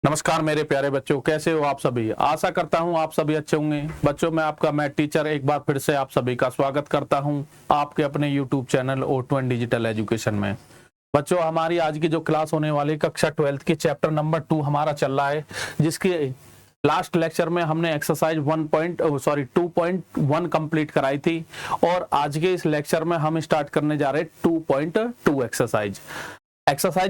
नमस्कार मेरे प्यारे बच्चों, कैसे हो आप सभी। आशा करता हूं आप सभी अच्छे होंगे। बच्चों, मैं आपका मैथ टीचर एक बार फिर से आप सभी का स्वागत करता हूं आपके अपने YouTube channel O2 digital education में। बच्चों, हमारी आज की जो क्लास होने वाली कक्षा 12 की चैप्टर नंबर 2 हमारा चल रहा है, जिसकी लास्ट लेक्चर में हमने एक्सरसाइज 2.1 कंप्लीट कराई थी और आज के इस लेक्चर में हम स्टार्ट करने जा रहे हैं 2.2 एक्सरसाइज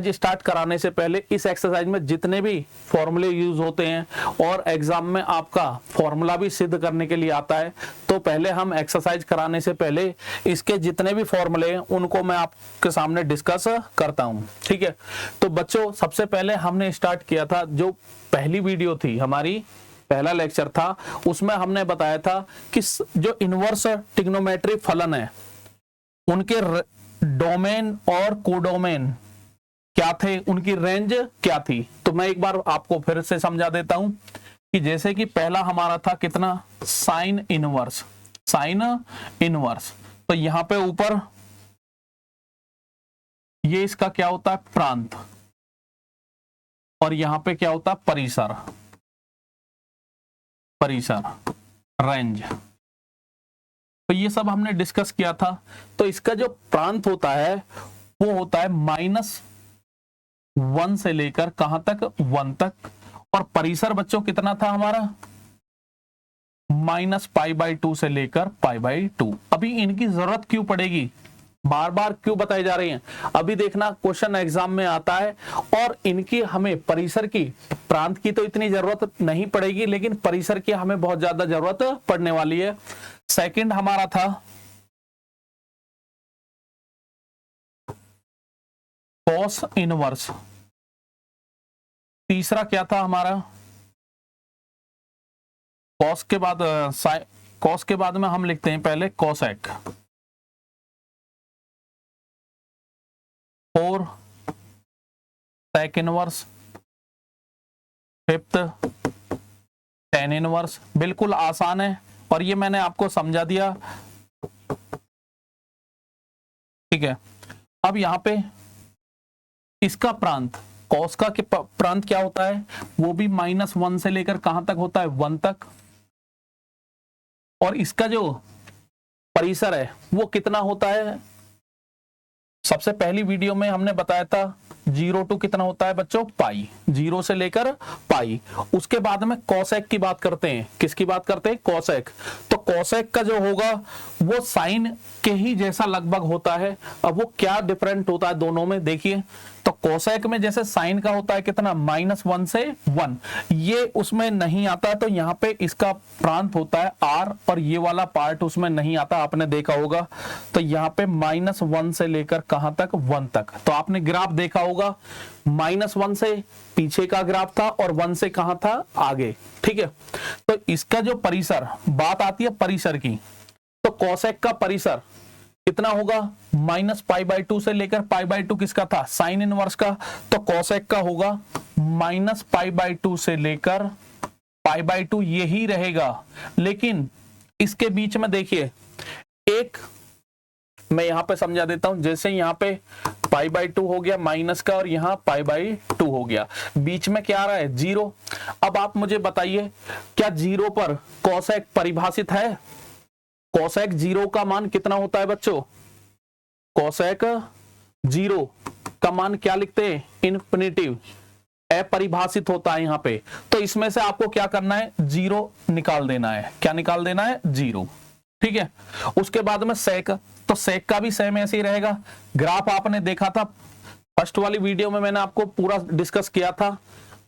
स्टार्ट कराने से पहले इस एक्सरसाइज में जितने भी फॉर्मूले यूज होते हैं और एग्जाम में आपका फॉर्मूला भी सिद्ध करने के लिए आता है, तो पहले हम एक्सरसाइज कराने से पहले इसके जितने भी फॉर्मूले हैं उनको मैं आपके सामने डिस्कस करता हूं। ठीक है, तो बच्चों सबसे पहले हमने स्टार्ट किया था, जो पहली वीडियो थी हमारी, पहला लेक्चर था, उसमें हमने बताया था कि जो इनवर्स ट्रिग्नोमेट्री फलन है उनके डोमेन और कोडोमेन क्या थे, उनकी रेंज क्या थी। तो मैं एक बार आपको फिर से समझा देता हूं कि जैसे कि पहला हमारा था कितना, साइन इनवर्स। तो यहां पे ऊपर ये इसका क्या होता है, प्रांत, और यहां पे क्या होता है, परिसर, रेंज। तो ये सब हमने डिस्कस किया था। तो इसका जो प्रांत होता है वो होता है -1 से लेकर कहां तक, 1 तक, और परिसर बच्चों कितना था हमारा, -π/2 से लेकर π/2। अभी इनकी जरूरत क्यों पड़ेगी, बार बार क्यों बताई जा रही हैं, अभी देखना क्वेश्चन एग्जाम में आता है। और इनकी हमें परिसर की, प्रांत की तो इतनी जरूरत नहीं पड़ेगी, लेकिन परिसर की हमें बहुत ज्यादा जरूरत पड़ने वाली है। सेकंड हमारा था कॉस इनवर्स। तीसरा क्या था हमारा, कॉस के बाद में हम लिखते हैं पहले कोसेक, और sec inverse, fifth tan inverse. बिल्कुल आसान है और ये मैंने आपको समझा दिया। ठीक है, अब यहां पे इसका प्रांत, कॉस का प्रांत क्या होता है, वो भी -1 से लेकर कहां तक होता है, 1 तक, और इसका जो परिसर है वो कितना होता है, सबसे पहली वीडियो में हमने बताया था 0 to कितना होता है बच्चों, पाई, 0 से लेकर पाई। उसके बाद में कोसेक की बात करते हैं, किसकी बात करते हैं, कोसेक। तो कोसेक का जो होगा वो साइन के ही जैसा लगभग होता है। अब वो क्या डिफरेंट होता है दोनों में, देखिए। तो कोसेक में जैसे साइन का होता है कितना, -1 से 1, ये उसमें नहीं आता, तो यहाँ पे इसका प्रांत होता है r, और ये वाला पार्ट उसमें नहीं आता, आपने देखा होगा। तो यहाँ पे -1 से लेकर कहां तक, 1 तक। तो आपने ग्राफ देखा होगा, -1 से पीछे का ग्राफ था और 1 से कहां था, आगे। ठीक है, तो इसका जो परिसर, बात आती है परिसर की, तो कोसेक का परिसर कितना होगा, -π/2 से लेकर π/2 किसका था, साइन इनवर्स का। तो कोसेक का होगा -π/2 से लेकर π/2, यही रहेगा। लेकिन इसके बीच में देखिए, एक मैं यहां पे समझा देता हूं, जैसे यहां पे π/2 हो गया माइनस का, और यहां π/2 हो गया, बीच में क्या आ रहा है, 0। अब आप मुझे बताइए, क्या 0 पर कोसेक परिभाषित है, कोसेक 0 का मान कितना होता है बच्चों, कोसेक 0 का मान क्या लिखते हैं, इन्फिनिटिव, अपरिभाषित होता है यहाँ पे। तो इसमें से आपको क्या करना है, 0 निकाल देना है। क्या निकाल देना है, 0। ठीक है, उसके बाद में सेक, तो सेक का भी सेम ऐसे ही रहेगा। ग्राफ आपने देखा था फर्स्ट वाली वीडियो में, मैंने आपको पूरा डिस्कस किया था।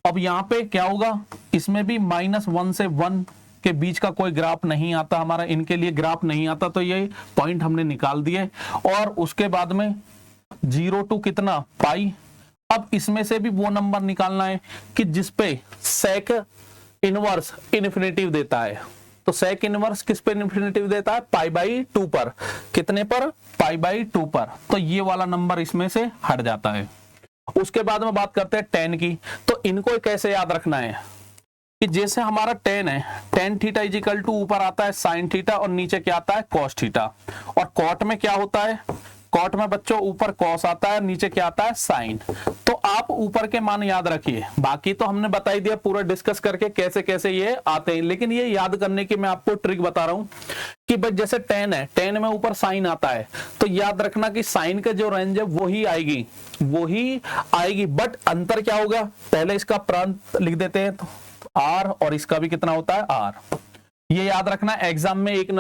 अब यहाँ पे क्या होगा, इसमें भी -1 से 1 के बीच का कोई ग्राफ नहीं आता हमारा, इनके लिए ग्राफ नहीं आता, तो ये पॉइंट हमने निकाल दिए। और उसके बाद में 0 to कितना, पाई। अब इसमें से भी वो नंबर निकालना है कि जिसपे सेक इनवर्स इन्फिनिटिव देता है। तो सेक इनवर्स किस पे इन्फिनिटिव देता है, π/2 पर। कितने पर, π/2 पर। तो ये वाला नंबर इसमें से हट जाता है। उसके बाद में बात करते हैं टेन की। तो इनको कैसे याद रखना है कि जैसे हमारा टेन है, टेन थीटा इजिकल टू ऊपर आता है साइन थीटा और नीचे क्या आता है, कॉस थीटा। और कॉट में क्या होता है, कॉट में बच्चों ऊपर कॉस आता है, नीचे क्या आता है, साइन। तो आप ऊपर के मान याद रखिए, बाकी तो हमने बता ही दिया पूरा डिस्कस करके कैसे कैसे ये आते हैं, लेकिन ये याद करने की मैं आपको ट्रिक बता रहा हूं कि भाई जैसे 10 है, 10 में ऊपर साइन आता है तो याद रखना कि साइन का जो रेंज है वही आएगी, बट अंतर क्या होगा, पहले इसका प्रांत लिख देते हैं तो आर, और इसका भी कितना होता है आर। ये याद रखना, एग्जाम में एक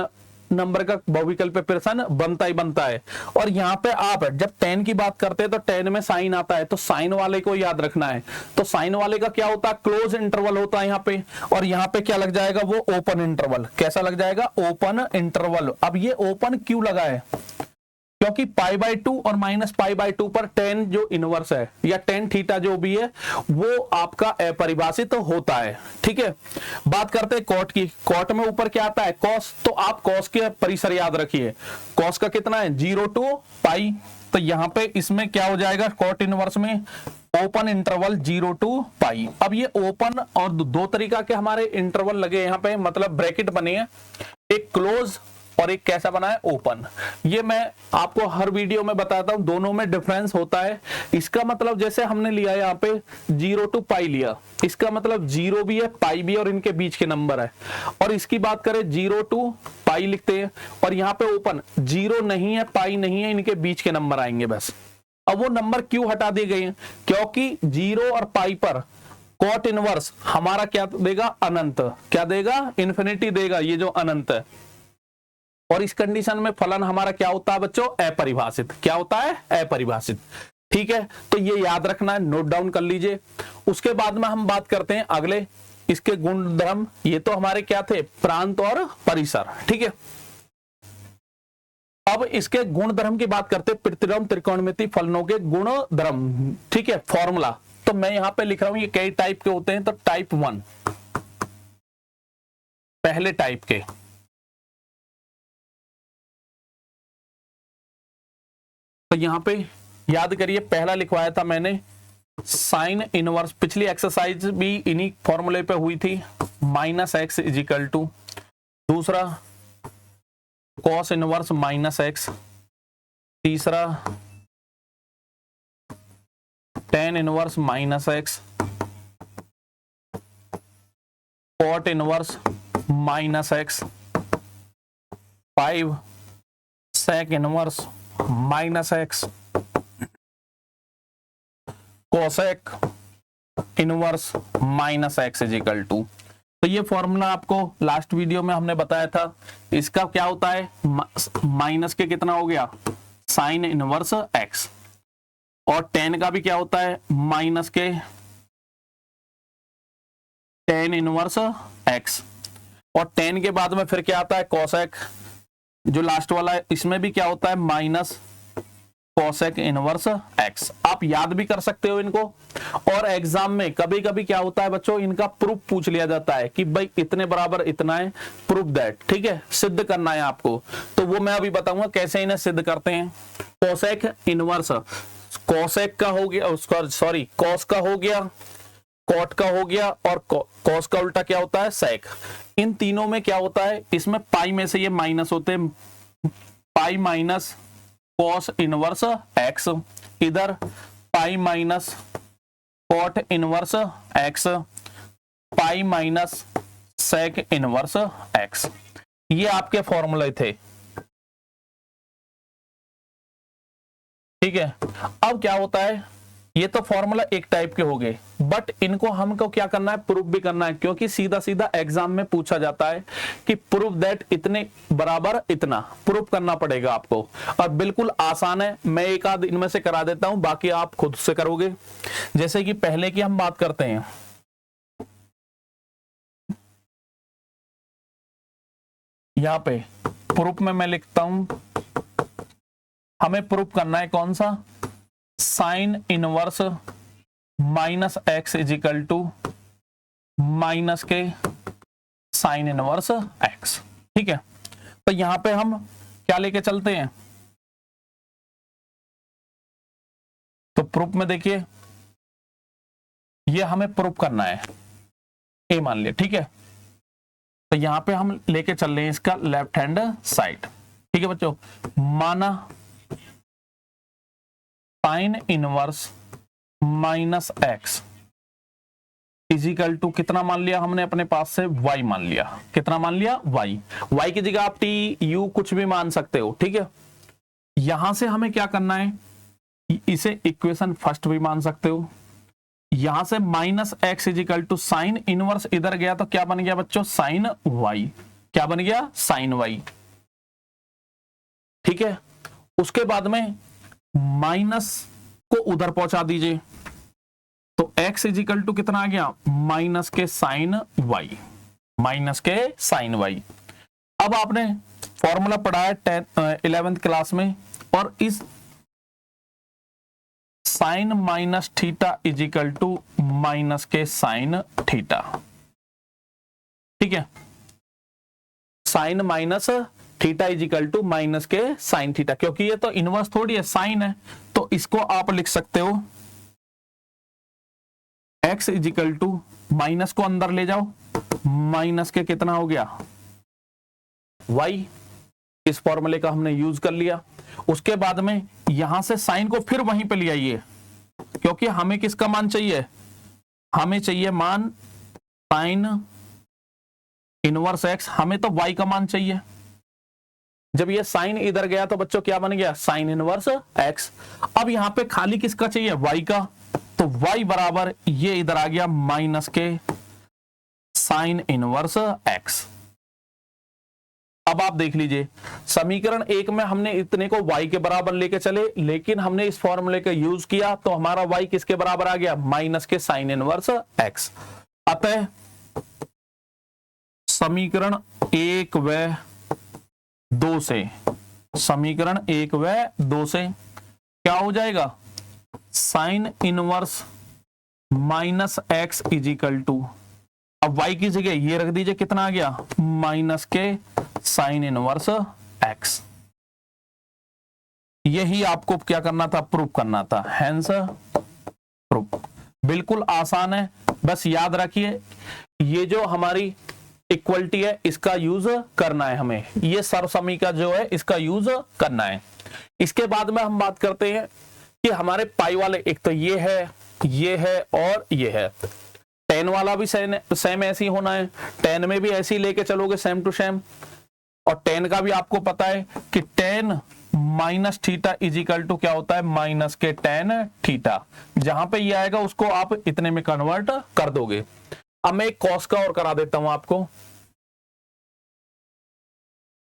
नंबर का बहुविकल्प प्रश्न बनता ही बनता है। और यहाँ पे आप जब 10 की बात करते हैं तो 10 में साइन आता है, तो साइन वाले को याद रखना है, तो साइन वाले का क्या होता है, क्लोज इंटरवल होता है यहाँ पे, और यहाँ पे क्या लग जाएगा, वो ओपन इंटरवल। कैसा लग जाएगा, ओपन इंटरवल। अब ये ओपन क्यों लगा है, क्योंकि π/2 और -π/2 पर tan जो इनवर्स है या tan थीटा जो भी है वो आपका अपरिभाषित होता है। ठीक है, बात करते हैं कॉट की। कॉट में ऊपर क्या आता है, कॉस, तो आप कॉस के परिसर याद रखिए। कॉस का कितना है 0 to π, तो यहाँ पे इसमें क्या हो जाएगा, कॉट इनवर्स में ओपन इंटरवल 0 to π। अब ये ओपन और दो तरीका के हमारे इंटरवल लगे यहाँ पे, मतलब ब्रैकेट बने हैं, एक क्लोज और एक कैसा बना है, ओपन। ये मैं आपको हर वीडियो में बताता हूं, दोनों में डिफरेंस होता है। इसका मतलब जैसे हमने लिया यहाँ पे 0 to π लिया, इसका मतलब 0 भी है π भी है और इनके बीच के नंबर है। और इसकी बात करें 0 to π लिखते हैं, और यहाँ पे ओपन 0 नहीं है π नहीं है, इनके बीच के नंबर आएंगे बस। अब वो नंबर क्यों हटा दिए गए हैं, क्योंकि 0 और π पर कॉट इनवर्स हमारा क्या देगा, अनंत। क्या देगा, इन्फिनिटी देगा, ये जो अनंत है। और इस कंडीशन में फलन हमारा क्या होता है बच्चों, अपरिभाषित। क्या होता है, अपरिभाषित। ठीक है, तो ये याद रखना है, नोट डाउन कर लीजिए। उसके बाद में हम बात करते हैं अगले इसके गुणधर्म। ये तो हमारे क्या थे, प्रांत और परिसर। ठीक है, अब इसके गुणधर्म की बात करते हैं, प्रतिलोम त्रिकोणमिति फलनों के गुणधर्म। ठीक है, फॉर्मूला तो मैं यहां पे लिख रहा हूं, ये कई टाइप के होते हैं, तो टाइप 1 पहले टाइप के, तो यहां पे याद करिए पहला लिखवाया था मैंने साइन इनवर्स, पिछली एक्सरसाइज भी इन्हीं फॉर्मूले पे हुई थी, -x = दूसरा कॉस इनवर्स -x, तीसरा tan inverse -x, cot inverse -x, 5 sec inverse -x, cosec inverse -x = तो ये फॉर्मूला आपको लास्ट वीडियो में हमने बताया था। इसका क्या होता है, माइनस के कितना हो गया, साइन इनवर्स x, और tan का भी क्या होता है, माइनस के tan इनवर्स x, और tan के बाद में फिर क्या आता है, कोसेक जो लास्ट वाला है, इसमें भी क्या होता है, माइनस कोसेक इनवर्स x। आप याद भी कर सकते हो इनको, और एग्जाम में कभी कभी क्या होता है बच्चों, इनका प्रूफ पूछ लिया जाता है कि भाई इतने बराबर इतना है, प्रूफ दैट। ठीक है, सिद्ध करना है आपको, तो वो मैं अभी बताऊंगा कैसे इन्हें सिद्ध करते हैं। कोसेक इनवर्स, कोसेक का हो गया, उसका सॉरी कॉस का हो गया, कॉट का हो गया, और कॉस का उल्टा क्या होता है, सेक। इन तीनों में क्या होता है, इसमें पाई में से ये माइनस होते हैं, pi minus cos inverse x, इधर pi minus cot inverse x, pi minus sec inverse x। ये आपके फॉर्मूले थे। ठीक है, अब क्या होता है, ये तो फॉर्मूला एक टाइप के हो गए, बट इनको हमको क्या करना है, प्रूफ भी करना है, क्योंकि सीधा सीधा एग्जाम में पूछा जाता है कि प्रूफ दैट इतने बराबर इतना, प्रूफ करना पड़ेगा आपको। और बिल्कुल आसान है, मैं एक आध इनमें से करा देता हूं, बाकी आप खुद से करोगे। जैसे कि पहले की हम बात करते हैं, यहां पे प्रूफ में मैं लिखता हूं, हमें प्रूफ करना है कौन सा, साइन इनवर्स -x = माइनस के साइन इनवर्स x। ठीक है, तो यहां पे हम क्या लेके चलते हैं, तो प्रूफ में देखिए ये हमें प्रूफ करना है, ए मान लिया। ठीक है, तो यहां पे हम लेके चल रहे हैं इसका लेफ्ट हैंड साइड। ठीक है बच्चों, माना sine inverse minus x is equal to कितना मान लिया हमने अपने पास से y मान लिया। कितना मान लिया y की जगह आप t u कुछ भी मान सकते हो, ठीक है। यहां से हमें क्या करना है, इसे इक्वेशन फर्स्ट भी मान सकते हो। यहां से minus x is equal to sine inverse इधर गया तो क्या बन गया बच्चों, साइन y। क्या बन गया, साइन y, ठीक है। उसके बाद में माइनस को उधर पहुंचा दीजिए तो x इजिकल टू कितना आ गया, माइनस के साइन y, माइनस के साइन y। अब आपने फॉर्मूला पढ़ा है 11th क्लास में, और इस sine minus theta is equal to minus के साइन थीटा, ठीक है। Sine minus theta is equal to minus के साइन थीटा, क्योंकि ये तो इनवर्स थोड़ी है, साइन है, तो इसको आप लिख सकते हो x इजिकल टू, माइनस को अंदर ले जाओ, माइनस के कितना हो गया y। इस फॉर्मूले का हमने यूज कर लिया। उसके बाद में यहां से साइन को फिर वहीं पे ले आइए, क्योंकि हमें किसका मान चाहिए, हमें चाहिए मान साइन इनवर्स x, हमें तो y का मान चाहिए। जब ये साइन इधर गया तो बच्चों क्या बन गया, साइन इनवर्स x। अब यहां पे खाली किसका चाहिए, y का, तो y बराबर ये इधर आ गया माइनस के साइन इनवर्स x। अब आप देख लीजिए समीकरण 1 में हमने इतने को y के बराबर लेके चले, लेकिन हमने इस फॉर्मूले का यूज किया तो हमारा y किसके बराबर आ गया, माइनस के साइन इनवर्स x। अतः समीकरण 1 व 2 से, समीकरण 1 व 2 से क्या हो जाएगा, sine inverse minus x is equal to, अब y की जगह ये रख दीजिए, कितना आ गया, माइनस के साइन इनवर्स x। यही आपको क्या करना था, प्रूफ करना था, हेंस प्रूफ। बिल्कुल आसान है, बस याद रखिए ये जो हमारी इक्वलिटी है इसका यूज करना है हमें, ये सर्वसमीका जो है इसका यूज करना है। इसके बाद में हम बात करते हैं कि हमारे पाई वाले, एक तो ये है और ये है। टेन वाला भी सेम ऐसे ही होना है, टेन में भी ऐसे ही लेके चलोगे सेम टू सेम। और टेन का भी आपको पता है कि tan minus theta is equal to क्या होता है, माइनस के टेन थीटा। जहां पे ये आएगा उसको आप इतने में कन्वर्ट कर दोगे। अब मैं एक कॉस का और करा देता हूं आपको,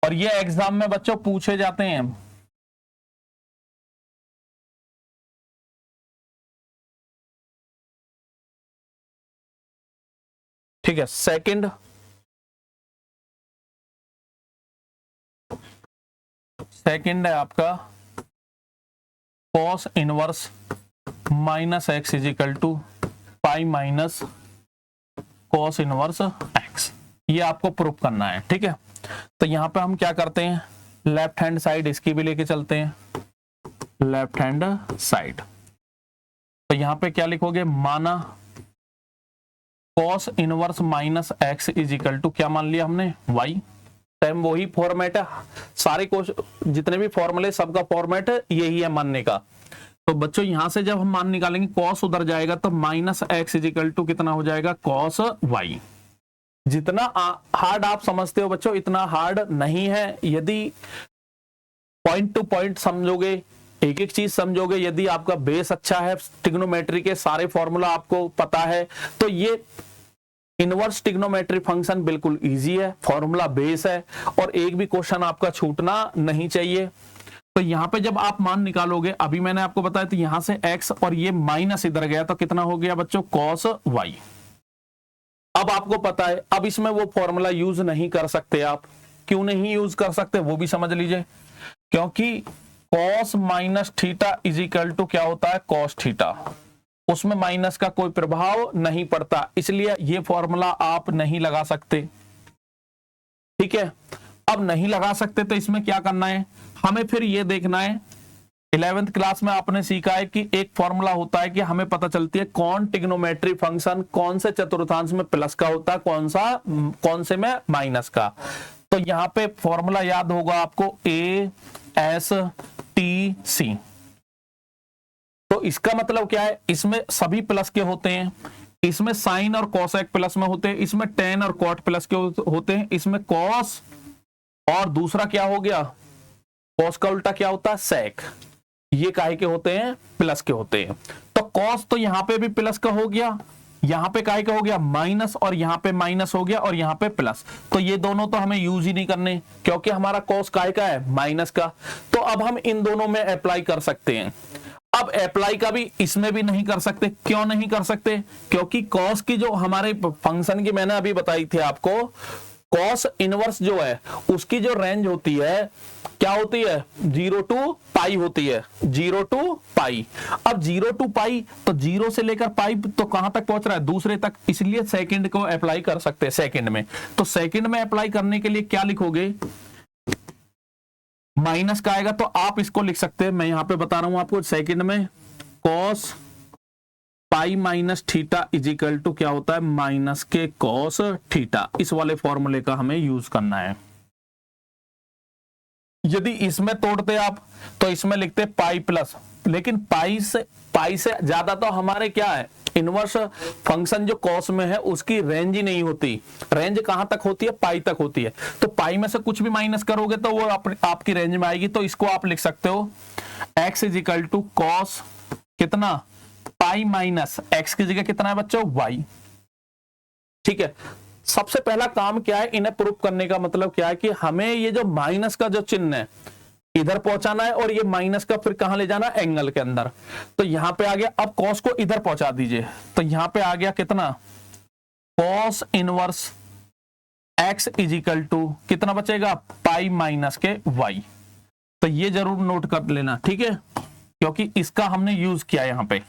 और ये एग्जाम में बच्चों पूछे जाते हैं। ठीक है, सेकंड है आपका cos inverse minus x is equal to pi minus cos inverse x. ये आपको प्रूफ करना है, ठीक है। तो यहां पे हम क्या करते हैं, लेफ्ट हैंड साइड इसकी भी लेके चलते हैं, लेफ्ट हैंड साइड। तो यहां पे क्या लिखोगे, माना cos inverse minus x is equal to क्या मान लिया हमने, y। सेम वही फॉर्मेट है, सारे जितने भी फॉर्मूले सबका फॉर्मेट यही है मानने का। तो बच्चों यहां से जब हम मान निकालेंगे कॉस उधर जाएगा तो माइनस एक्स इजिकल टू कितना हो जाएगा, कॉस y। जितना हार्ड आप समझते हो बच्चों इतना हार्ड नहीं है। यदि पॉइंट टू पॉइंट समझोगे, एक एक चीज समझोगे, यदि आपका बेस अच्छा है, ट्रिग्नोमेट्री के सारे फॉर्मूला आपको पता है, तो ये इनवर्स ट्रिग्नोमेट्री फंक्शन बिल्कुल इजी है, फॉर्मूला बेस है, और एक भी क्वेश्चन आपका छूटना नहीं चाहिए। तो यहां पे जब आप मान निकालोगे, अभी मैंने आपको बताया तो यहां से x और ये माइनस इधर गया तो कितना हो गया बच्चों, cos y। अब आपको पता है, अब इसमें वो फॉर्मूला यूज नहीं कर सकते आप। क्यों नहीं यूज कर सकते वो भी समझ लीजिए, क्योंकि cos minus theta is equal to क्या होता है, cos थीटा। उसमें माइनस का कोई प्रभाव नहीं पड़ता, इसलिए ये फॉर्मूला आप नहीं लगा सकते, ठीक है। अब नहीं लगा सकते तो इसमें क्या करना है, हमें फिर ये देखना है, 11th क्लास में आपने सीखा है कि एक फॉर्मूला होता है कि हमें पता चलती है कौन ट्रिग्नोमेट्री फंक्शन कौन से चतुर्थांश में प्लस का होता है, कौन से में माइनस का। तो यहां पे फॉर्मूला याद होगा आपको, ए एस टी सी। तो तो इसका मतलब क्या है, इसमें सभी प्लस के होते हैं, इसमें साइन और कॉसेक प्लस में होते हैं, इसमें टेन और कॉट प्लस के होते हैं, इसमें कॉस और दूसरा क्या हो गया, कॉस का उल्टा क्या होता है, सेक। ये काहे के होते हैं, प्लस के होते हैं। तो कॉस तो यहां पे भी प्लस का हो गया, यहां पे काहे का हो गया माइनस, और यहां पे माइनस हो गया, और यहां पे प्लस। तो ये दोनों तो हमें यूज ही नहीं करने, क्योंकि हमारा कॉस काहे का है, माइनस का। तो अब हम इन दोनों में अप्लाई कर सकते हैं। अब अप्लाई का भी इसमें भी नहीं कर सकते। क्यों नहीं कर सकते, क्योंकि कॉस की जो हमारे फंक्शन की मैंने अभी बताई थी आपको, कॉस इनवर्स जो है उसकी जो रेंज होती है क्या होती है, 0 टू पाई होती है, 0 टू पाई। अब 0 टू पाई, तो 0 से लेकर पाई तो कहां तक पहुंच रहा है, दूसरे तक, इसलिए सेकंड को अप्लाई कर सकते हैं सेकंड में। तो सेकंड में अप्लाई करने के लिए क्या लिखोगे, माइनस का आएगा, तो आप इसको लिख सकते हैं, मैं यहां पे बता रहा हूं आपको, सेकंड में cos pi minus theta is equal to क्या होता है, माइनस के कॉस थीटा। इस वाले फॉर्मूले का हमें यूज करना है। यदि इसमें तोड़ते आप तो इसमें लिखते पाई प्लस, लेकिन पाई से ज्यादा तो हमारे क्या है, इनवर्स फंक्शन जो कॉस में है उसकी रेंज ही नहीं होती। रेंज कहां तक होती है, पाई तक होती है। तो पाई में से कुछ भी माइनस करोगे तो वो आपकी रेंज में आएगी। तो इसको आप लिख सकते हो x is equal to cos कितना, पाई माइनस x की जगह कितना है बच्चों, y। ठीक है, सबसे पहला काम क्या है, इन्हें प्रूफ करने का मतलब क्या है कि हमें ये जो माइनस का जो चिन्ह है इधर पहुंचाना है, और ये माइनस का फिर कहां ले जाना, एंगल के अंदर। तो यहां पे आ गया, अब कॉस को इधर पहुंचा दीजिए, तो यहां पे आ गया कितना, cos inverse x is equal to कितना बचेगा, पाई माइनस के y। तो ये जरूर नोट कर लेना, ठीक है, क्योंकि इसका हमने यूज किया यहां पे।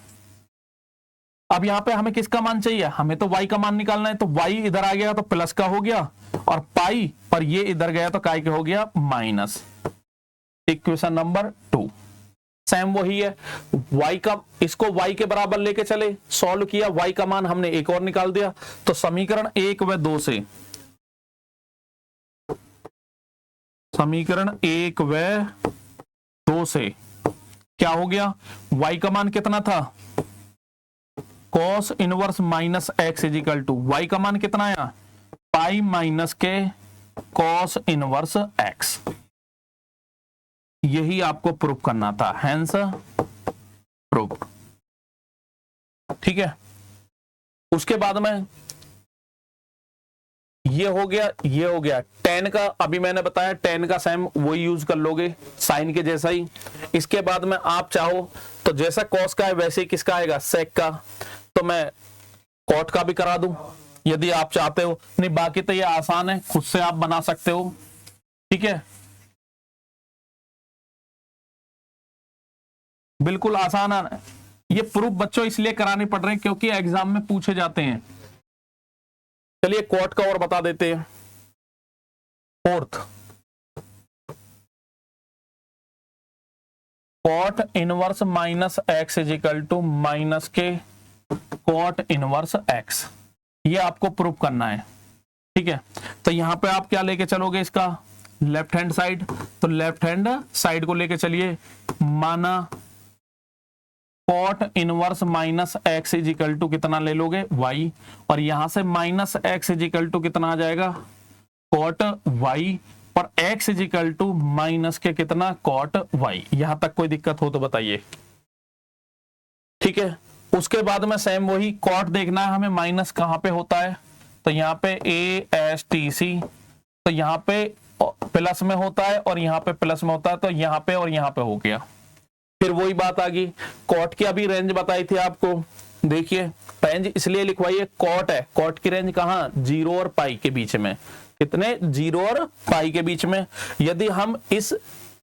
अब यहां पे हमें किसका मान चाहिए, हमें तो y का मान निकालना है। तो y इधर आ गया तो प्लस का हो गया, और पाई पर ये इधर गया तो काय के हो गया, माइनस। इक्वेशन नंबर 2 सेम वही है, y का, इसको y के बराबर लेके चले, सॉल्व किया, y का मान हमने एक और निकाल दिया। तो समीकरण 1 व 2 से, समीकरण 1 व 2 से क्या हो गया, y का मान कितना था, cos inverse minus x is equal to, y का मान कितना आया, पाई माइनस के cos इनवर्स x। यही आपको प्रूफ करना था, हेंस प्रूफ। ठीक है, उसके बाद में ये हो गया, ये हो गया tan का, अभी मैंने बताया tan का सेम वही यूज कर लोगे, साइन के जैसा ही। इसके बाद में आप चाहो तो जैसा cos का है वैसे ही किसका आएगा, sec का। तो मैं cot का भी करा दूं यदि आप चाहते हो, नहीं बाकी तो ये आसान है, खुद से आप बना सकते हो। ठीक है, बिल्कुल आसान है। ये प्रूफ बच्चों इसलिए कराने पड़ रहे हैं क्योंकि एग्जाम में पूछे जाते हैं। चलिए कॉट का और बता देते हैं। Fourth, cot inverse minus x is equal to minus के कॉट इनवर्स एक्स, ये आपको प्रूफ करना है। ठीक है, तो यहां पे आप क्या लेके चलोगे, इसका लेफ्ट हैंड साइड, तो लेफ्ट हैंड साइड को लेके चलिए, माना cot inverse minus x is equal to कितना ले लोगे, y, और यहां से minus x is equal to कितना आ जाएगा, कॉट y, और x is equal to minus के कितना, कॉट y। यहां तक कोई दिक्कत हो तो बताइए। ठीक है, उसके बाद में सेम वही कॉट देखना है हमें, माइनस कहां पे होता है, तो यहाँ पे ASTC, तो यहाँ पे प्लस में होता है और यहाँ पे प्लस में होता है, तो यहाँ पे और यहाँ पे हो गया। फिर वही बात आ गई, कॉट की अभी रेंज बताई थी आपको, देखिए रेंज इसलिए लिखवाई है, कॉट है, कॉट की रेंज कहाँ, 0 और पाई के बीच में, कितने, 0 और पाई के बीच में। यदि हम इस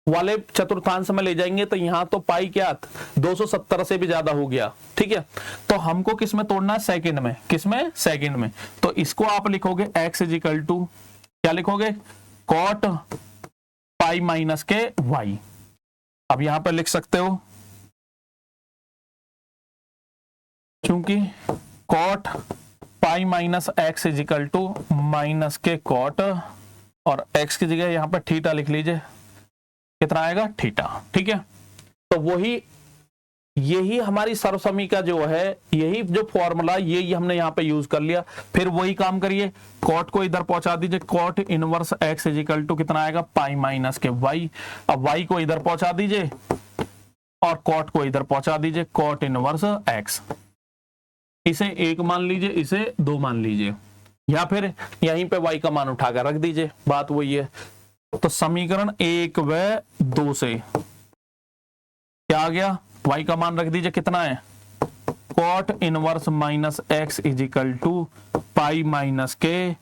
वाले चतुर्थांश में ले जाएंगे तो यहाँ तो पाई क्या 270 से भी ज्यादा हो गया। ठीक है, तो हमको किस में तोड़ना है, सेकंड में, किस में, सेकंड में। तो इसको आप लिखोगे x इज इक्वल टू क्या लिखोगे, कॉट पाई माइनस के y। अब यहां पर लिख सकते हो, क्योंकि cot pi minus x is equal to minus के कॉट, और x की जगह यहां पर थीटा लिख लीजिए, कितना आएगा, थीटा। ठीक है, तो वही यही हमारी सर्वसमीका जो है, यही जो फॉर्मूला यही हमने यहाँ पे यूज कर लिया। फिर वही काम करिए, कॉट को इधर पहुंचा दीजिए, cot inverse x is equal to कितना आएगा, पाई माइनस के वाई। अब वाई को इधर पहुंचा दीजिए और कॉट को इधर पहुंचा दीजिए, कॉट इनवर्स एक्स। इसे 1 मान लीजिए, इसे 2 मान लीजिए, या फिर यहीं पे y का मान उठाकर रख दीजिए, बात वही है। तो समीकरण 1 व 2 से क्या आ गया, y का मान रख दीजिए, कितना है, cot inverse minus x is equal to pi minus के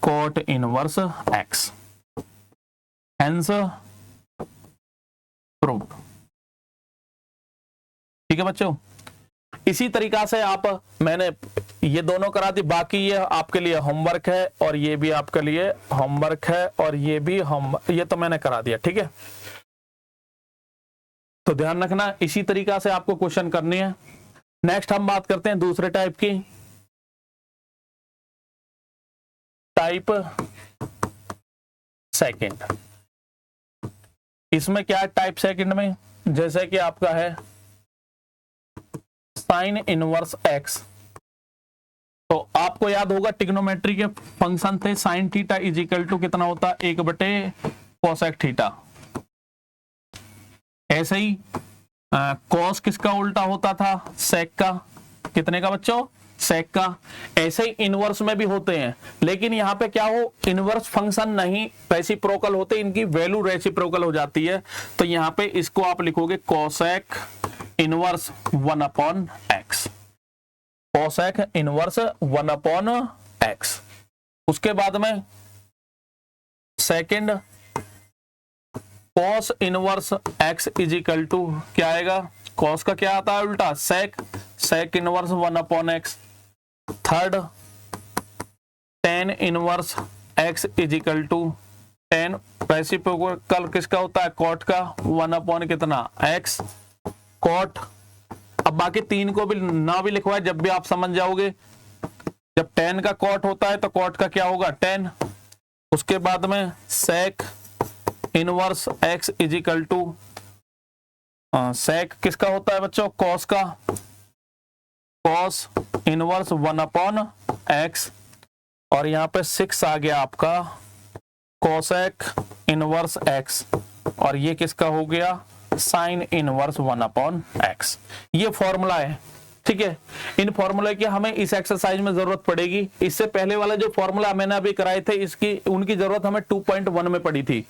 cot inverse x. Hence proved. ठीक है बच्चों, इसी तरीका से आप, मैंने ये दोनों करा दी, बाकी ये आपके लिए होमवर्क है और ये भी आपके लिए होमवर्क है और ये भी ये तो मैंने करा दिया। ठीक है, तो ध्यान रखना, इसी तरीका से आपको क्वेश्चन करनी है। नेक्स्ट हम बात करते हैं दूसरे टाइप की, टाइप सेकंड। इसमें क्या है टाइप सेकंड में, जैसे कि आपका है साइन इनवर्स एक्स। तो आपको याद होगा ट्रिग्नोमेट्री के फंक्शन थे, sine theta is equal to कितना होता है, 1/cos थीटा। ऐसे ही कॉस किसका उल्टा होता था, सेक का। कितने का बच्चों, सेक का। ऐसे ही इनवर्स में भी होते हैं, लेकिन यहाँ पे क्या हो, इनवर्स फंक्शन नहीं रेसिप्रोकल होते, इनकी वैल्यू रेसिप्रोकल हो जाती है। तो यहाँ पे इसको आप लिखोगे cosec inverse 1/x, cosec inverse 1/x। उसके बाद में second cos inverse x is equal to क्या आएगा, cos का क्या आता है उल्टा, sec, sec inverse 1/x। Third tan inverse x is equal to tan reciprocal किसका होता है, cot का 1/ कितना x cot। अब बाकी 3 को भी ना भी लिखवाए, जब भी आप समझ जाओगे, जब tan का cot होता है तो cot का क्या होगा, tan। उसके बाद में sec inverse x is equal to sec किसका होता है बच्चों, cos का, cos इनवर्स 1/x। और यहाँ पे 6 आ गया आपका कोसेक इनवर्स x, और ये किसका हो गया, साइन इनवर्स 1/x। ये फॉर्मूला है। ठीक है, इन फॉर्मूले की हमें इस एक्सरसाइज में जरूरत पड़ेगी। इससे पहले वाला जो फॉर्मूला मैंने अभी कराए थे, इसकी उनकी जरूरत हमें 2.1 में पड़ी थी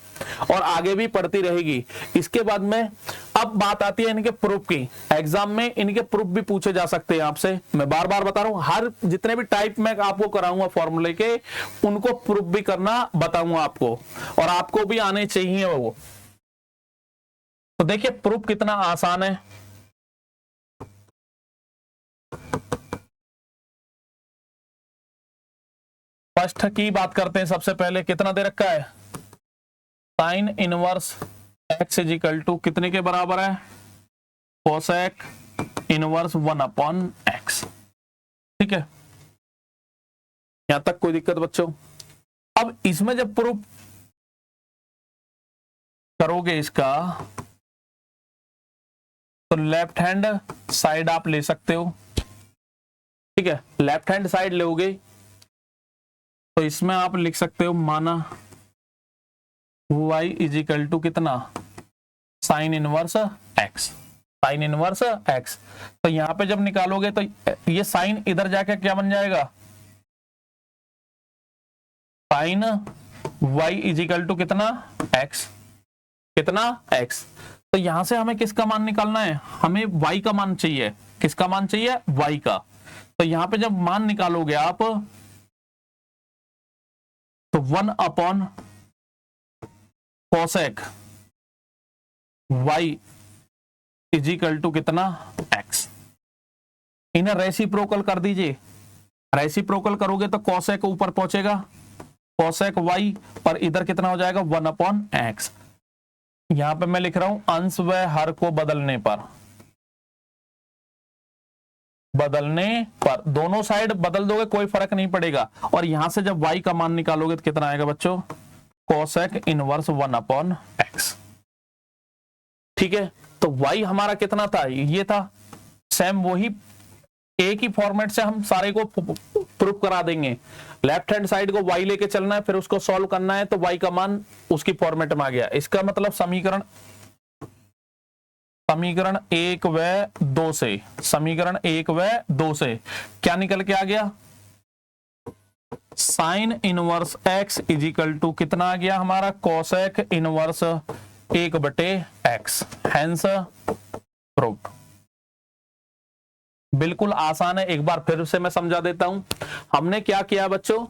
और आगे भी पड़ती रहेगी। इसके बाद में अब बात आती है इनके प्रूफ की। एग्जाम में इनके प्रूफ भी पूछे जा सकते हैं आपसे। मैं बार बार बता रहा हूं, हर जितने भी टाइप में आपको कराऊंगा फॉर्मूले के, उनको प्रूफ भी करना बताऊंगा आपको, और आपको भी आने चाहिए वो। तो देखिए प्रूफ कितना आसान है। फर्स्ट की बात करते हैं। सबसे पहले कितना दे रखा है, sine inverse x is equal to कितने के बराबर है, कोसेक इनवर्स 1/x। ठीक है, यहां तक कोई दिक्कत बच्चों। अब इसमें जब प्रूफ करोगे इसका, तो लेफ्ट हैंड साइड आप ले सकते हो। ठीक है, लेफ्ट हैंड साइड लोगे तो इसमें आप लिख सकते हो माना y इज इक्वल टू कितना, sign inverse x, sign inverse x। तो यहां पे जब निकालोगे तो ये साइन इधर जाके क्या बन जाएगा, sine y is equal to कितना x, कितना x। तो यहां से हमें किसका मान निकालना है, हमें y का मान चाहिए। किसका मान चाहिए, y का। तो यहां पे जब मान निकालोगे आप, तो 1/कोसेक y इज इक्वल टू कितना x। इन्हें रेसिप्रोकल कर दीजिए। रेसिप्रोकल करोगे तो कोसेक ऊपर पहुंचेगा, कोसेक y, और इधर कितना हो जाएगा 1/x। यहां पे मैं लिख रहा हूं अंश व हर को बदलने पर दोनों साइड बदल दोगे कोई फर्क नहीं पड़ेगा। और यहां से जब y का मान निकालोगे तो कितना आएगा बच्चों, कोसेक इनवर्स 1/x। ठीक है, तो y हमारा कितना था, ये था। सेम वही एक ही फॉर्मेट से हम सारे को प्रूफ करा देंगे। लेफ्ट हैंड साइड को y लेके चलना है, फिर उसको सॉल्व करना है, तो y का मान उसकी फॉर्मेट में आ गया। इसका मतलब समीकरण 1 व 2 से, समीकरण 1 व 2 से क्या निकल के आ गया, sine inverse x is equal to कितना आ गया हमारा, cosec inverse 1/x, hence proof. बिल्कुल आसान है, एक बार फिर से मैं समझा देता हूं। हमने क्या किया बच्चों,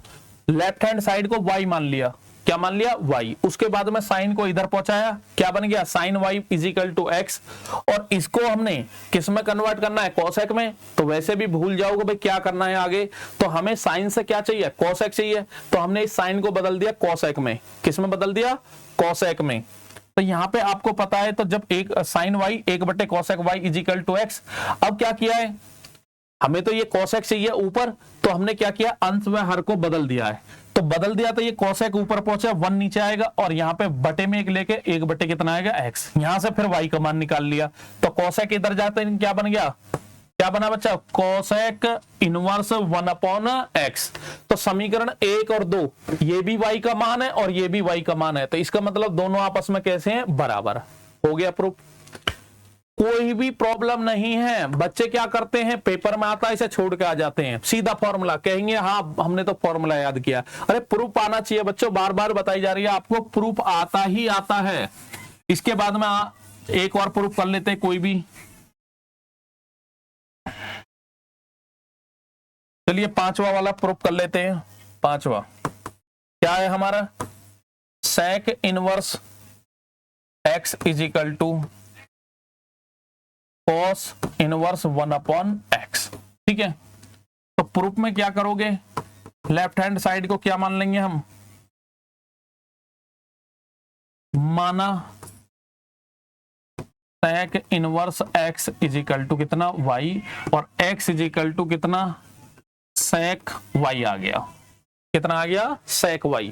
लेफ्ट हैंड साइड को y मान लिया, क्या मान लिया, y। उसके बाद में साइन को इधर पहुंचाया, क्या बन गया, sine y is equal to x। और इसको हमने किस में कन्वर्ट करना है, कोसेक में। तो वैसे भी भूल जाओगे भाई क्या करना है आगे, तो हमें साइन से क्या चाहिए, कोसेक चाहिए। तो हमने इस साइन को बदल दिया कोसेक में, किस में बदल दिया, कोसेक में। तो यहाँ पे आपको पता है, तो जब एक साइन y 1/कोसेक y is equal to x। अब क्या किया है, हमें तो ये कोसेक चाहिए ऊपर, तो हमने क्या किया, अंश व हर को बदल दिया है। तो बदल दिया तो ये कोसेक ऊपर पहुंचा, 1 नीचे आएगा, और यहाँ पे बटे में 1 लेके 1 कितना आएगा, x। यहां से फिर y का मान निकाल लिया, तो कोसेक इधर जाते हैं, क्या बन गया, क्या बना बच्चा, कोसेक इनवर्स 1/x। तो समीकरण 1 और 2 ये भी y का मान है और ये भी y का मान है, तो इसका मतलब दोनों आपस में कैसे हैं, बराबर। हो गया प्रूफ। कोई भी प्रॉब्लम नहीं है। बच्चे क्या करते हैं, पेपर में आता है इसे छोड़ के आ जाते हैं, सीधा फॉर्मूला कहेंगे, हाँ हमने तो फॉर्मूला याद किया। अरे प्रूफ आना चाहिए बच्चों, बार बार बताई जा रही है आपको, प्रूफ आता ही आता है। इसके बाद में एक और प्रूफ कर लेते हैं कोई भी। चलिए 5वां वाला प्रूफ कर लेते हैं। 5वां क्या है हमारा, sec inverse x is equal to cos inverse 1/x। ठीक है, तो प्रूफ में क्या करोगे, लेफ्ट हैंड साइड को क्या मान लेंगे हम, माना sec inverse x is equal to कितना, y, और x इज इक्वल टू कितना, सेक y आ गया। कितना आ गया, सेक y।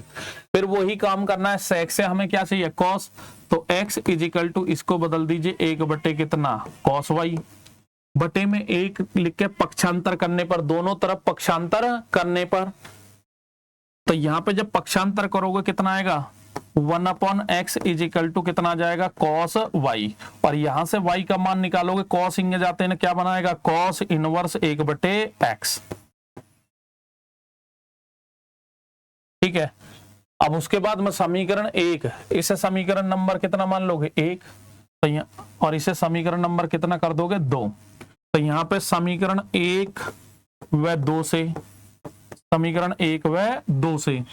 फिर वही काम करना है, सेक से हमें क्या चाहिए, cos। तो x इज इक्वल टू इसको बदल दीजिए 1 कितना, cos y, बटे में 1 लिख के पक्षांतर करने पर, दोनों तरफ पक्षांतर करने पर, तो यहां पे जब पक्षांतर करोगे कितना आएगा, 1/x इज इक्वल टू कितना आ जाएगा, cos y। और यहां से y का मान निकालोगे, cos इंगे जाते हैं क्या बनाएगा, cos इनवर्स 1/x। ठीक है, अब उसके बाद में समीकरण 1, इसे समीकरण नंबर कितना मान लोगे, 1, तो यहाँ, और इसे समीकरण नंबर कितना कर दोगे, 2। तो यहाँ पे समीकरण 1 व 2 से, समीकरण 1 व 2 से,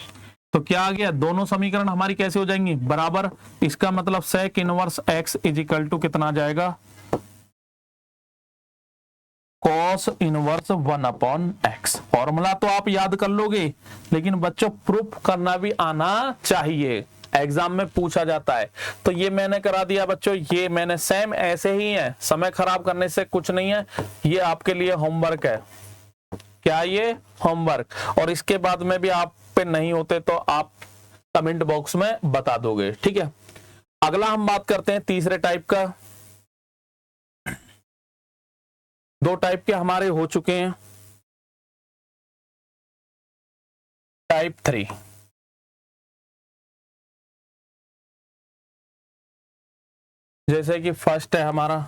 तो क्या आ गया, दोनों समीकरण हमारी कैसे हो जाएंगी, बराबर। इसका मतलब sec inverse x is equal to कितना आ जाएगा, cos इनवर्स 1/x। फॉर्मूला तो आप याद कर लोगे, लेकिन बच्चों प्रूफ करना भी आना चाहिए, एग्जाम में पूछा जाता है। तो ये मैंने करा दिया बच्चों, ये मैंने सेम ऐसे ही है, समय खराब करने से कुछ नहीं है, ये आपके लिए होमवर्क है। क्या ये होमवर्क, और इसके बाद में भी आप पे नहीं होते तो आप कमेंट बॉक्स में बता दोगे। ठीक है, अगला हम बात करते हैं तीसरे टाइप का। 2 टाइप के हमारे हो चुके हैं, टाइप 3। जैसे कि फर्स्ट है हमारा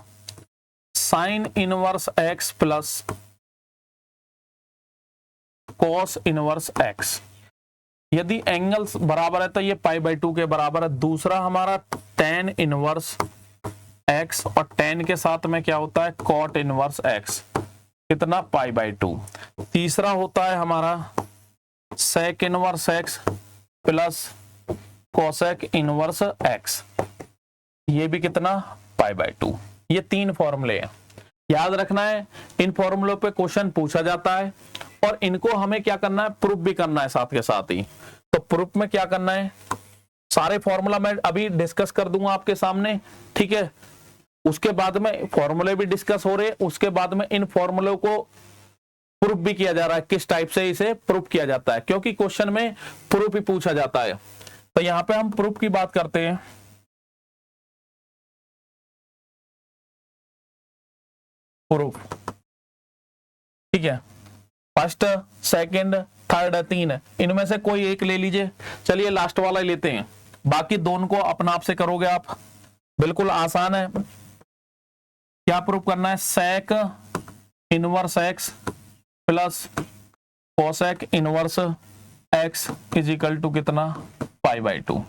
sign inverse x plus cos inverse x। यदि एंगल्स बराबर है तो ये π/2 के बराबर है। दूसरा हमारा tan इनवर्स x, और tan के साथ में क्या होता है, cot इनवर्स x, कितना, π/2। तीसरा होता है हमारा sec inverse x plus cosec inverse x, ये भी कितना, π/2। ये 3 फॉर्मूले हैं, याद रखना है। इन फॉर्मूलों पे क्वेश्चन पूछा जाता है, और इनको हमें क्या करना है, प्रूफ भी करना है साथ के साथ ही। तो प्रूफ में क्या करना है, सारे फॉर्मूला मैं अभी डिस्कस कर दूंगा आपके सामने। ठीक है, उसके बाद में फॉर्मूले भी डिस्कस हो रहे हैं, उसके बाद में इन फॉर्मूलों को प्रूफ भी किया जा रहा है, किस टाइप से इसे प्रूफ किया जाता है, क्योंकि क्वेश्चन में प्रूफ ही पूछा जाता है। तो यहां पे हम प्रूफ की बात करते हैं। प्रूफ ठीक है, फर्स्ट, सेकंड, थर्ड, 3, इनमें से कोई एक ले लीजिए। चलिए लास्ट वाला ही लेते हैं, बाकी दोनों को अपना आप से करोगे आप, बिल्कुल आसान है। क्या प्रूफ करना है? Sec inverse x plus cosec inverse x is equal to कितना? π/2।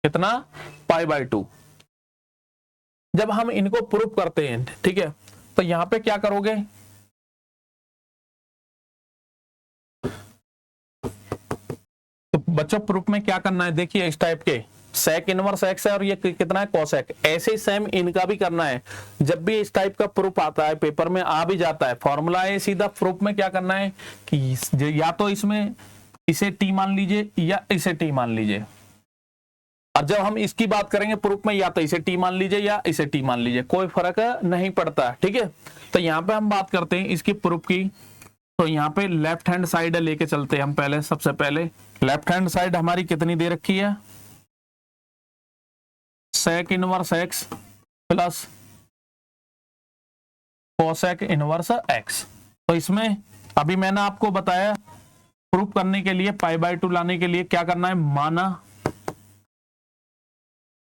कितना? π/2। जब हम इनको प्रूफ करते हैं, ठीक है, तो यहां पे क्या करोगे? तो बच्चों प्रूफ में क्या करना है, देखिए इस टाइप के सेक इनवर्स एक्स है और ये कितना है? कोसेक। ऐसे ही सेम इनका भी करना है। जब भी इस टाइप का प्रूफ आता है, पेपर में आ भी जाता है, फॉर्मूला है सीधा, प्रूफ में क्या करना है कि या तो इसमें इसे टी मान लीजिए या इसे टी मान लीजिए। और जब हम इसकी बात करेंगे प्रूफ में, या तो इसे टी मान लीजिए या इसे टी मान लीजिए, कोई फर्क नहीं पड़ता, ठीक है। तो यहाँ पे हम बात करते हैं इसकी प्रूफ की। तो यहाँ पे लेफ्ट हैंड साइड लेके चलते हैं हम पहले। सबसे पहले लेफ्ट हैंड साइड हमारी कितनी दे रखी है? Sec inverse x plus cosec inverse x. तो इसमें अभी मैंने आपको बताया प्रूफ करने के लिए, π/2 लाने के लिए क्या करना है? माना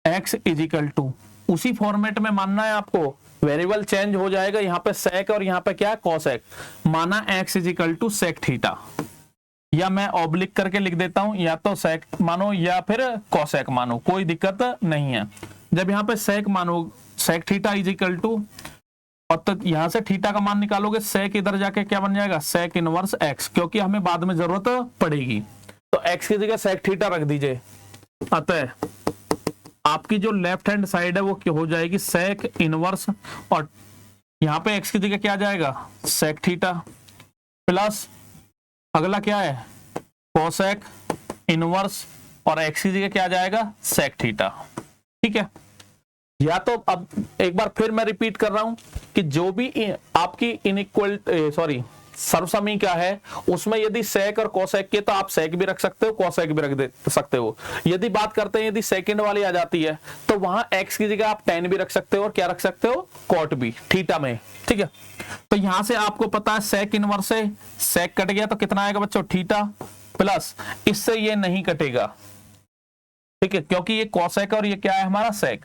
x इज इक्वल टू, उसी फॉर्मेट में मानना है आपको, वेरिएबल चेंज हो जाएगा। यहाँ पे सेक और यहाँ पे क्या है? कोसेक। माना x is equal to sec theta, या मैं ऑब्लिक करके लिख देता हूं, या तो सेक मानो या फिर कोसेक मानो, कोई दिक्कत नहीं है। जब यहाँ पे सेक मानो, sec theta is equal to, और तो यहां से थीटा का मान निकालोगे, सेक इधर जाके क्या बन जाएगा? सेक इनवर्स एक्स, क्योंकि हमें बाद में जरूरत पड़ेगी। तो एक्स की जगह सेक थीटा रख दीजिए। अतः आपकी जो लेफ्ट हैंड साइड है वो क्या हो जाएगी? सेक इनवर्स, और यहाँ पे एक्स की जगह क्या आ जाएगा? सेक थीटा, प्लस अगला क्या है? कोसेक इनवर्स, और एक्स की जगह क्या आ जाएगा? सेक थीटा, ठीक है। या तो अब एक बार फिर मैं रिपीट कर रहा हूं कि जो भी आपकी इनइक्वल सर्वसमी क्या है, उसमें यदि सेक और कोसेक के, तो आप सेक भी रख सकते हो, कोसेक भी रख दे सकते हो। यदि बात करते हैं, यदि सेकंड वाली आ जाती है, तो वहां एक्स की जगह आप tan भी रख सकते हो, और क्या रख सकते हो? कॉट भी, थीटा में, ठीक है। तो यहां से आपको पता है सेक इनवर्स से सेक कट गया, तो कितना आएगा बच्चों? थीटा, प्लस इससे ये नहीं कटेगा, ठीक है, क्योंकि ये कोसेक और ये क्या है? हमारा सेक।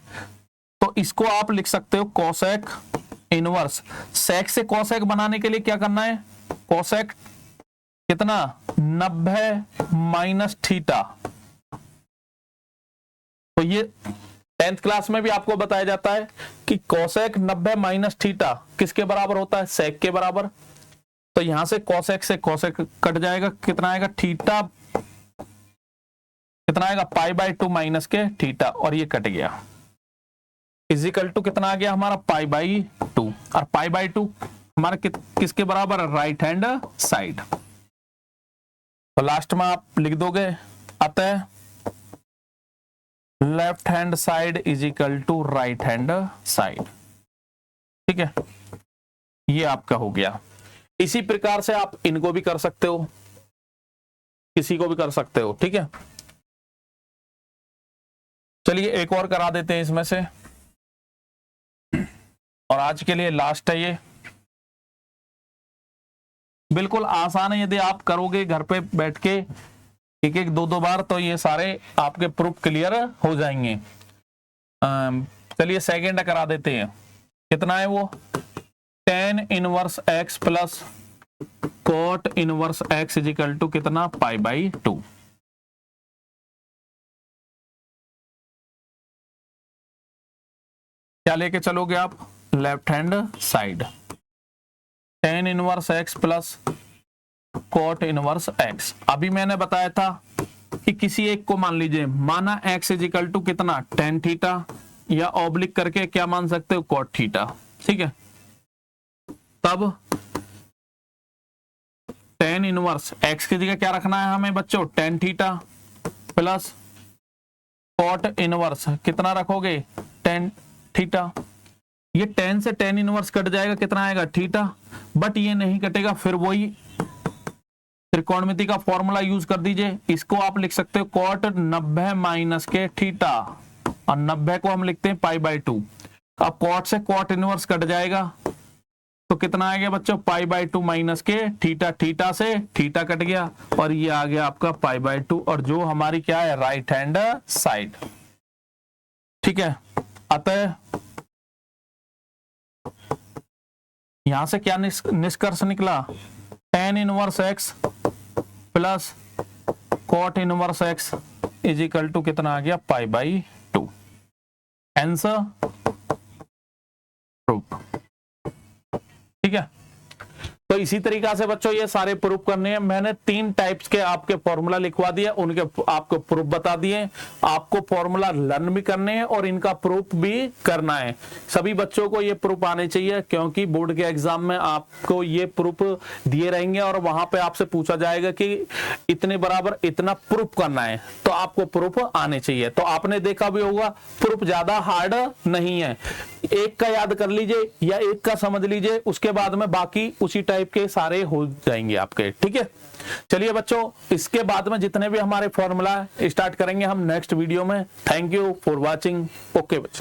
तो इसको आप लिख सकते हो कोसेक इनवर्स। सेक से कोसेक बनाने के लिए क्या करना है? कोसेक कितना? 90 माइनस थीटा। तो ये 10th क्लास में भी आपको बताया जाता है कि कोसेक 90 माइनस थीटा किसके बराबर होता है? सेक के बराबर। तो यहां से कोसेक कट जाएगा, कितना आएगा? थीटा, कितना आएगा? π/2 माइनस के थीटा, और ये कट गया, इजिकल टू कितना आ गया हमारा? π/2। और π/2 हमारा किसके बराबर? Right hand side. तो लास्ट में आप लिख दोगे, अतः left hand side is equal to right hand side, ठीक है। ये आपका हो गया। इसी प्रकार से आप इनको भी कर सकते हो, किसी को भी कर सकते हो, ठीक है। चलिए एक और करा देते हैं इसमें से, और आज के लिए लास्ट है ये। बिल्कुल आसान है, यदि आप करोगे घर पे बैठ के एक एक दो दो बार, तो ये सारे आपके प्रूफ क्लियर हो जाएंगे। चलिए सेकंड करा देते हैं। कितना है वो? tan inverse x plus cot inverse x is equal to कितना? π/2। क्या लेके चलोगे आप? Left hand side, tan inverse x plus cot inverse x। अभी मैंने बताया था कि किसी एक को मान लीजिए, माना x इज इक्वल टू कितना? tan थीटा, या ऑब्लिक करके क्या मान सकते हो? cot थीटा, ठीक है। तब tan इनवर्स x की जगह क्या रखना है हमें बच्चों? tan theta plus cot inverse कितना रखोगे? tan theta. ये tan से tan इनवर्स कट जाएगा, कितना आएगा? थीटा। बट ये नहीं कटेगा, फिर वही त्रिकोणमिति का फॉर्मूला यूज कर दीजिए। इसको आप लिख सकते हो cot 90 माइनस के थीटा, और 90 को हम लिखते हैं π/2। अब cot से cot इनवर्स कट जाएगा, तो कितना आ गया बच्चों, पाई बाय 2 माइनस के थीटा, थीटा से थीटा कट गया और ये आ गया आपका पाई बाय 2, और जो हमारी क्या है, राइट हैंड साइड। ठीक है, अतः यहां से क्या निष्कर्ष निकला, tan inverse x plus cot inverse x is equal to कितना आ गया, पाई बाई 2। Answer proof. ठीक है, तो इसी तरीका से बच्चों ये सारे प्रूफ करने हैं। मैंने 3 टाइप्स के आपके फॉर्मूला लिखवा दिया, उनके आपको प्रूफ बता दिए। आपको फॉर्मूला लर्न भी करने हैं और इनका प्रूफ भी करना है। सभी बच्चों को ये प्रूफ आने चाहिए, क्योंकि बोर्ड के एग्जाम में आपको ये प्रूफ दिए रहेंगे और वहां पे आपसे पूछा जाएगा कि इतने बराबर इतना प्रूफ करना है, तो आपको प्रूफ आने चाहिए। तो आपने देखा भी होगा, प्रूफ ज्यादा हार्ड नहीं है, एक का याद कर लीजिए या एक का समझ लीजिए, उसके बाद में बाकी उसी टाइप के सारे हो जाएंगे आपके। ठीक है, चलिए बच्चों, इसके बाद में जितने भी हमारे फॉर्मूला स्टार्ट करेंगे हम नेक्स्ट वीडियो में। Thank you for watching. Okay बच्चों।